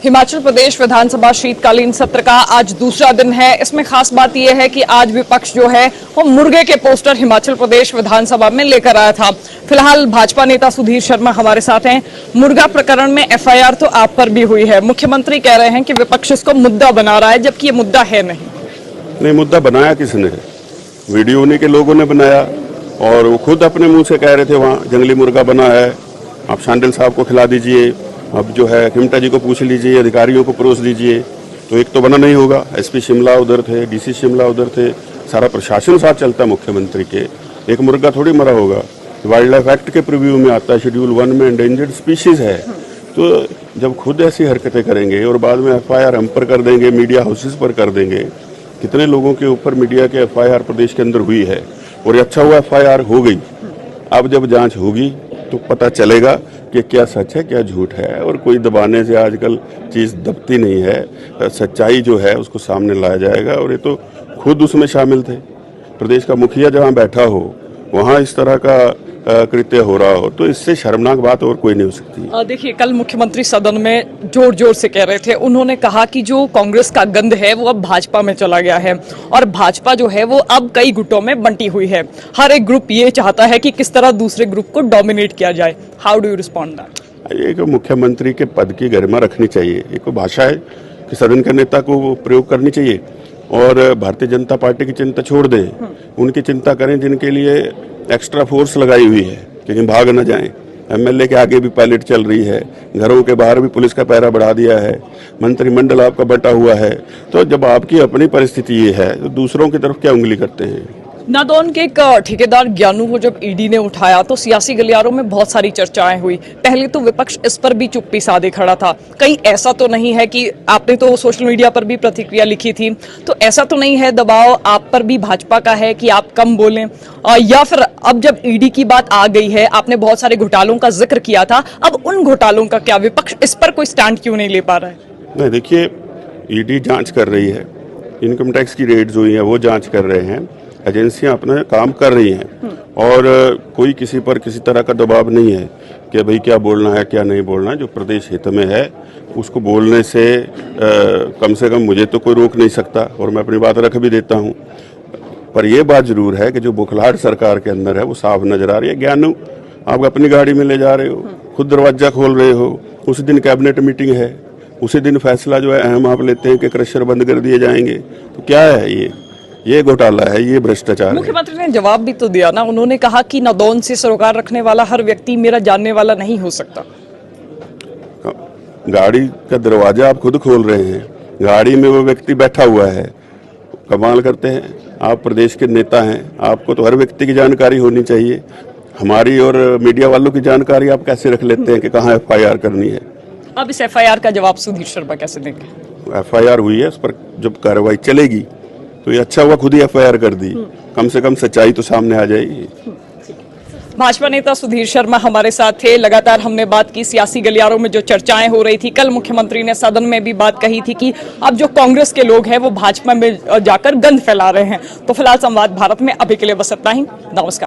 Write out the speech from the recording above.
हिमाचल प्रदेश विधानसभा शीतकालीन सत्र का आज दूसरा दिन है। इसमें खास बात यह है कि आज विपक्ष जो है वो मुर्गे के पोस्टर हिमाचल प्रदेश विधानसभा में लेकर आया था। फिलहाल भाजपा नेता सुधीर शर्मा हमारे साथ हैं। मुर्गा प्रकरण में एफआईआर तो आप पर भी हुई है। मुख्यमंत्री कह रहे हैं कि विपक्ष इसको मुद्दा बना रहा है, जबकि ये मुद्दा है नहीं। मुद्दा बनाया किसने? वीडियो उन्हीं के लोगों ने बनाया और वो खुद अपने मुंह से कह रहे थे वहाँ जंगली मुर्गा बना है, आप शांडिल साहब को खिला दीजिए, अब जो है खिमटा जी को पूछ लीजिए, अधिकारियों को परोस दीजिए। तो एक तो बना नहीं होगा। एसपी शिमला उधर थे, डीसी शिमला उधर थे, सारा प्रशासन साथ चलता मुख्यमंत्री के। एक मुर्गा थोड़ी मरा होगा। वाइल्ड लाइफ एक्ट के प्रीव्यू में आता है, शेड्यूल 1 में एंडेंजर्ड स्पीशीज है। तो जब खुद ऐसी हरकतें करेंगे और बाद में एफआईआर हम पर कर देंगे, मीडिया हाउसेस पर कर देंगे, कितने लोगों के ऊपर मीडिया के एफआईआर प्रदेश के अंदर हुई है। और अच्छा हुआ एफआईआर हो गई। अब जब जांच होगी तो पता चलेगा कि क्या सच है क्या झूठ है। और कोई दबाने से आजकल चीज़ दबती नहीं है। सच्चाई जो है उसको सामने लाया जाएगा। और ये तो खुद उसमें शामिल थे। प्रदेश का मुखिया जहाँ बैठा हो वहाँ इस तरह का कृत्य हो रहा हो तो इससे शर्मनाक बात और कोई नहीं हो सकती। देखिए, कल मुख्यमंत्री सदन में जोर जोर से कह रहे थे। उन्होंने कहा कि जो कांग्रेस का गंध है वो अब भाजपा में चला गया है और भाजपा जो है वो अब कई गुटों में बंटी हुई है। हर एक ग्रुप ये चाहता है कि किस तरह दूसरे ग्रुप को डोमिनेट किया जाए। How do you respond that? एक मुख्यमंत्री के पद की गरिमा रखनी चाहिए। एक भाषा है कि सदन के नेता को प्रयोग करनी चाहिए। और भारतीय जनता पार्टी की चिंता छोड़ दें, उनकी चिंता करें जिनके लिए एक्स्ट्रा फोर्स लगाई हुई है कि कहीं भाग न जाएं। एमएलए के आगे भी पायलट चल रही है, घरों के बाहर भी पुलिस का पहरा बढ़ा दिया है, मंत्रिमंडल आपका बंटा हुआ है। तो जब आपकी अपनी परिस्थिति ये है तो दूसरों की तरफ क्या उंगली करते हैं? नादौन के एक ठेकेदार ज्ञानू को जब ईडी ने उठाया तो सियासी गलियारों में बहुत सारी चर्चाएं हुई। पहले तो विपक्ष इस पर भी चुप्पी साधे खड़ा था। कहीं ऐसा तो नहीं है कि आपने तो सोशल मीडिया पर भी प्रतिक्रिया लिखी थी, तो ऐसा तो नहीं है दबाव आप पर भी भाजपा का है कि आप कम बोलें? या फिर अब जब ईडी की बात आ गई है, आपने बहुत सारे घोटालों का जिक्र किया था, अब उन घोटालों का क्या विपक्ष इस पर कोई स्टैंड क्यों नहीं ले पा रहा है? नहीं, देखिए, ईडी जांच कर रही है, इनकम टैक्स की रेड्स हुई है वो जांच कर रहे हैं, एजेंसियां अपना काम कर रही हैं। और कोई किसी पर किसी तरह का दबाव नहीं है कि भाई क्या बोलना है क्या नहीं बोलना है। जो प्रदेश हित में है उसको बोलने से कम मुझे तो कोई रोक नहीं सकता और मैं अपनी बात रख भी देता हूं। पर यह बात जरूर है कि जो बुखलाहट सरकार के अंदर है वो साफ नजर आ रही है। ज्ञानू, आप अपनी गाड़ी में ले जा रहे हो, खुद दरवाजा खोल रहे हो, उसी दिन कैबिनेट मीटिंग है, उसी दिन फैसला जो है अहम आप लेते हैं कि क्रशर बंद कर दिए जाएंगे। तो क्या है ये घोटाला है, ये भ्रष्टाचार है। मुख्यमंत्री ने जवाब भी तो दिया ना। उन्होंने कहा कि नादौन से सरोकार रखने वाला हर व्यक्ति मेरा जानने वाला नहीं हो सकता। गाड़ी का दरवाजा आप खुद खोल रहे हैं, गाड़ी में वो व्यक्ति बैठा हुआ है। कमाल करते हैं। आप प्रदेश के नेता हैं, आपको तो हर व्यक्ति की जानकारी होनी चाहिए। हमारी और मीडिया वालों की जानकारी आप कैसे रख लेते हैं कि कहाँ एफआईआर करनी है? अब इस एफआईआर का जवाब सुधीर शर्मा कैसे देंगे? एफआईआर हुई है, उस पर जब कार्रवाई चलेगी तो ये अच्छा हुआ खुद ही एफआईआर कर दी। कम से कम सच्चाई तो सामने आ जाएगी। भाजपा नेता सुधीर शर्मा हमारे साथ थे। लगातार हमने बात की सियासी गलियारों में जो चर्चाएं हो रही थी। कल मुख्यमंत्री ने सदन में भी बात कही थी कि अब जो कांग्रेस के लोग हैं वो भाजपा में जाकर गंद फैला रहे हैं। तो फिलहाल संवाद भारत में अभी के लिए बस इतना ही। नमस्कार।